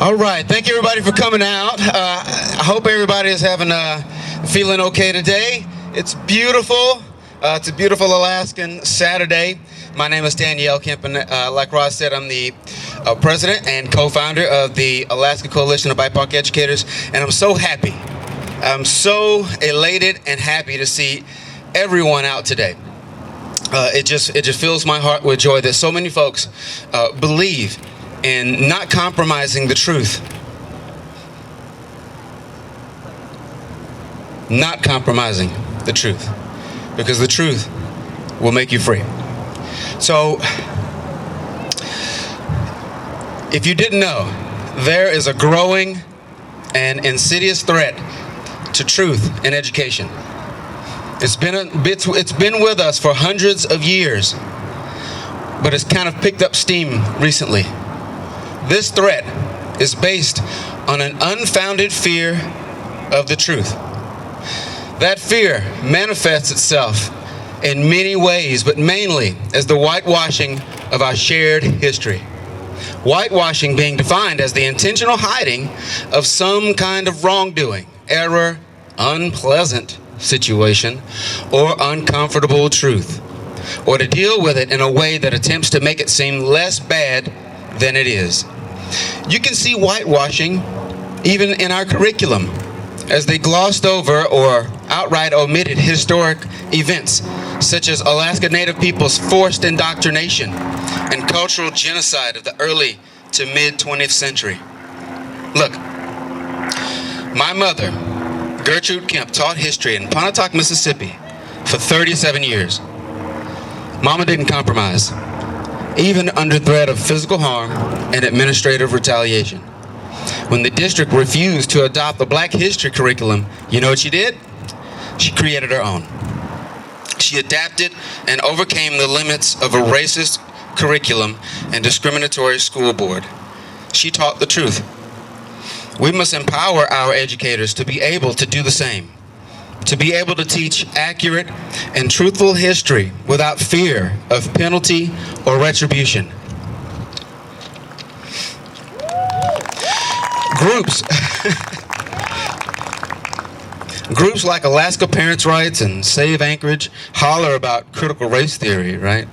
All right, thank you everybody for coming out. I hope everybody is feeling okay today. It's beautiful. It's a beautiful Alaskan Saturday. My name is Danyelle Kimp, and like Ross said, I'm the president and co-founder of the Alaska Coalition of BIPOC Educators, and I'm so happy. I'm so elated and happy to see everyone out today. It just fills my heart with joy that so many folks believe in not compromising the truth. Not compromising the truth, because the truth will make you free. So, if you didn't know, there is a growing and insidious threat to truth in education. It's been with us for hundreds of years, but it's kind of picked up steam recently. This threat is based on an unfounded fear of the truth. That fear manifests itself in many ways, but mainly as the whitewashing of our shared history. Whitewashing being defined as the intentional hiding of some kind of wrongdoing, error, unpleasant situation, or uncomfortable truth, or to deal with it in a way that attempts to make it seem less bad than it is. You can see whitewashing even in our curriculum, as they glossed over or outright omitted historic events such as Alaska Native people's forced indoctrination and cultural genocide of the early to mid 20th century. Look, my mother, Gertrude Kimp, taught history in Pontotoc, Mississippi for 37 years. Mama didn't compromise, even under threat of physical harm and administrative retaliation. When the district refused to adopt the Black History curriculum, you know what she did? She created her own. She adapted and overcame the limits of a racist curriculum and discriminatory school board. She taught the truth. We must empower our educators to be able to do the same, to be able to teach accurate and truthful history without fear of penalty or retribution. Groups like Alaska Parents' Rights and Save Anchorage holler about critical race theory, right?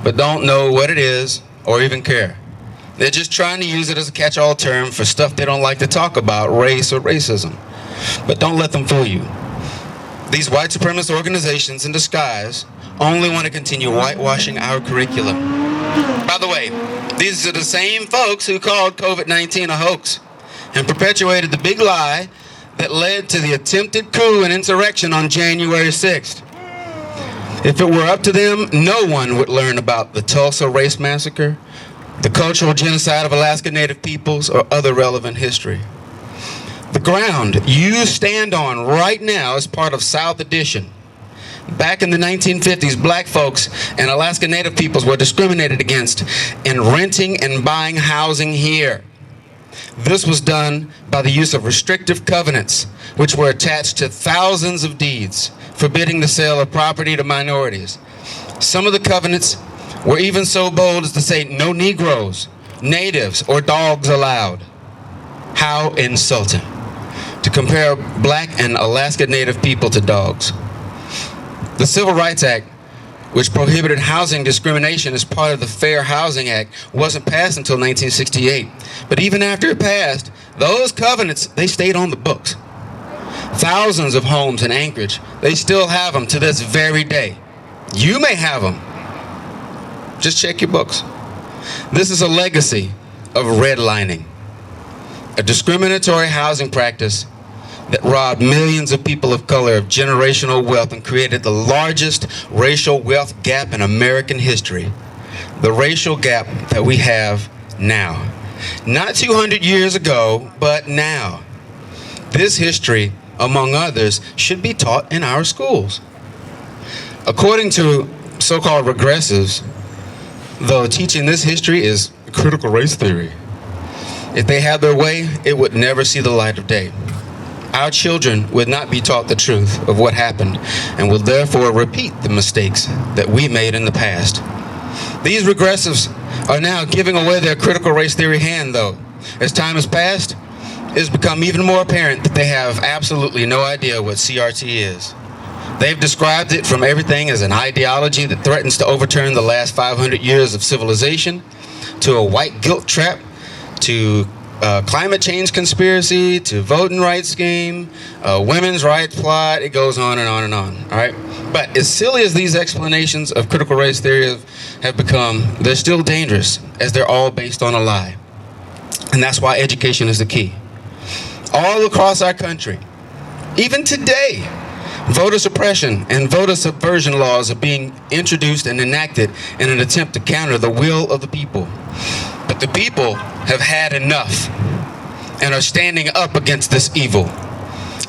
But don't know what it is or even care. They're just trying to use it as a catch-all term for stuff they don't like to talk about, race or racism. But don't let them fool you. These white supremacist organizations in disguise only want to continue whitewashing our curriculum. By the way, these are the same folks who called COVID-19 a hoax and perpetuated the big lie that led to the attempted coup and insurrection on January 6th. If it were up to them, no one would learn about the Tulsa Race Massacre, the cultural genocide of Alaska Native peoples, or other relevant history. The ground you stand on right now is part of South Addition. Back in the 1950s, black folks and Alaska Native peoples were discriminated against in renting and buying housing here. This was done by the use of restrictive covenants, which were attached to thousands of deeds, forbidding the sale of property to minorities. Some of the covenants were even so bold as to say no Negroes, natives, or dogs allowed. How insulting to compare black and Alaska Native people to dogs. The Civil Rights Act, which prohibited housing discrimination as part of the Fair Housing Act, wasn't passed until 1968. But even after it passed, those covenants, they stayed on the books. Thousands of homes in Anchorage, they still have them to this very day. You may have them. Just check your books. This is a legacy of redlining, a discriminatory housing practice that robbed millions of people of color of generational wealth and created the largest racial wealth gap in American history. The racial gap that we have now. Not 200 years ago, but now. This history, among others, should be taught in our schools. According to so-called regressives, though, teaching this history is critical race theory. If they had their way, it would never see the light of day. Our children would not be taught the truth of what happened and will therefore repeat the mistakes that we made in the past. These regressives are now giving away their critical race theory hand, though, As time has passed, it's become even more apparent that they have absolutely no idea what CRT is. They've described it from everything as an ideology that threatens to overturn the last 500 years of civilization, to a white guilt trap, to climate change conspiracy, to voting rights scheme, women's rights plot. It goes on and on and on. All right. But as silly as these explanations of critical race theory have become, they're still dangerous, as they're all based on a lie. And that's why education is the key. All across our country, even today, voter suppression and voter subversion laws are being introduced and enacted in an attempt to counter the will of the people. But the people have had enough and are standing up against this evil.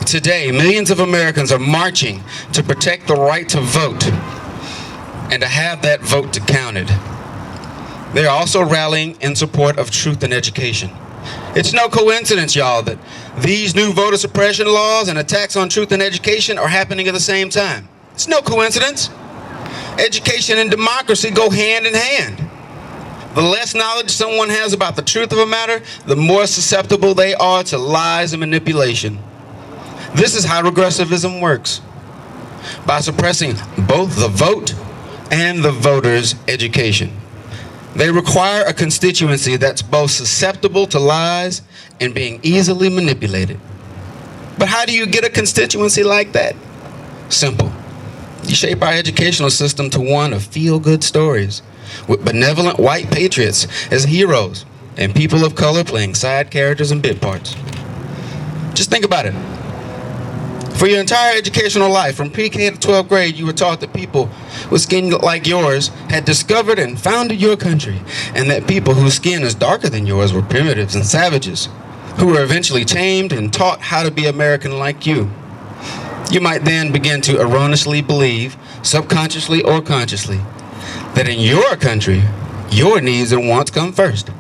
Today, millions of Americans are marching to protect the right to vote and to have that vote counted. They are also rallying in support of truth in education. It's no coincidence, y'all, that these new voter suppression laws and attacks on truth in education are happening at the same time. It's no coincidence. Education and democracy go hand in hand. The less knowledge someone has about the truth of a matter, the more susceptible they are to lies and manipulation. This is how regressivism works. By suppressing both the vote and the voter's education. They require a constituency that's both susceptible to lies and being easily manipulated. But how do you get a constituency like that? Simple. You shape our educational system to one of feel-good stories, with benevolent white patriots as heroes and people of color playing side characters and bit parts. Just think about it. For your entire educational life, from pre-K to 12th grade, you were taught that people with skin like yours had discovered and founded your country, and that people whose skin is darker than yours were primitives and savages, who were eventually tamed and taught how to be American like you. You might then begin to erroneously believe, subconsciously or consciously, that in your country, your needs and wants come first,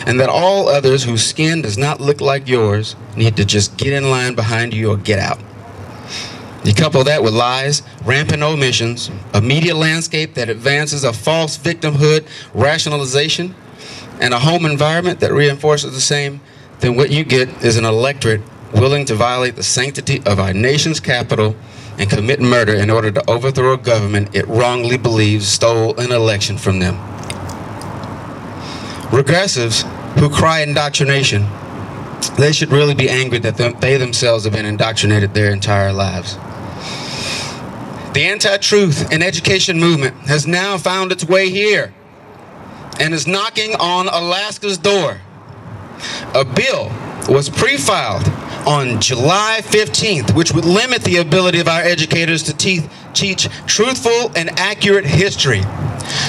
and that all others whose skin does not look like yours need to just get in line behind you or get out. You couple that with lies, rampant omissions, a media landscape that advances a false victimhood rationalization, and a home environment that reinforces the same, then what you get is an electorate willing to violate the sanctity of our nation's capital and commit murder in order to overthrow a government it wrongly believes stole an election from them. Regressives who cry indoctrination, they should really be angry that they themselves have been indoctrinated their entire lives. The anti-truth and education movement has now found its way here and is knocking on Alaska's door. A bill was pre-filed on July 15th, which would limit the ability of our educators to teach truthful and accurate history,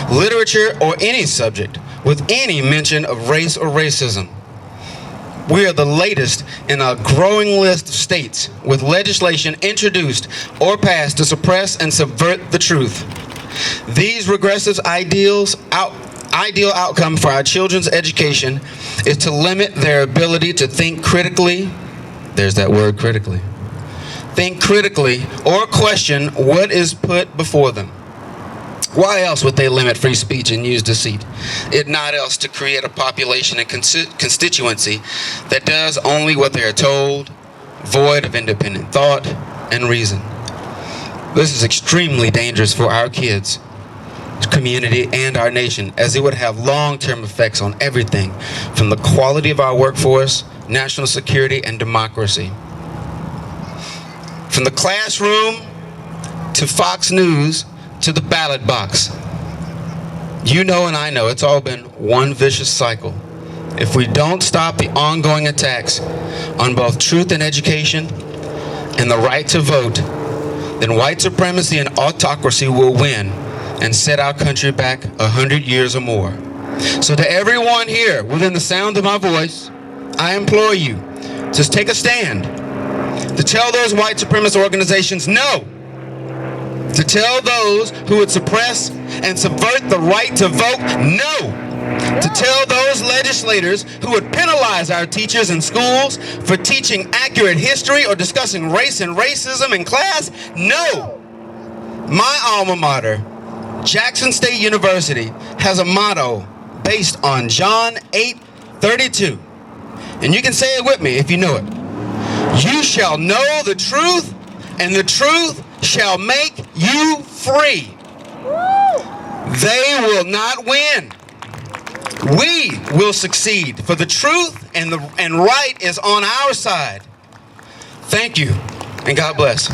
literature, or any subject with any mention of race or racism. We are the latest in a growing list of states with legislation introduced or passed to suppress and subvert the truth. These regressive ideal outcome for our children's education is to limit their ability to think critically. There's that word, critically. Think critically or question what is put before them. Why else would they limit free speech and use deceit? If not else to create a population and constituency that does only what they are told, void of independent thought and reason. This is extremely dangerous for our kids, community, and our nation, as it would have long-term effects on everything from the quality of our workforce, national security, and democracy. From the classroom to Fox News to the ballot box. You know and I know it's all been one vicious cycle. If we don't stop the ongoing attacks on both truth and education and the right to vote, then white supremacy and autocracy will win and set our country back 100 years or more. So to everyone here within the sound of my voice, I implore you to take a stand, to tell those white supremacist organizations no, to tell those who would suppress and subvert the right to vote no, to tell those legislators who would penalize our teachers in schools for teaching accurate history or discussing race and racism in class no. My alma mater, Jackson State University, has a motto based on John 8:32. And you can say it with me if you know it. You shall know the truth, and the truth shall make you free. They will not win. We will succeed, for the truth and right is on our side. Thank you, and God bless.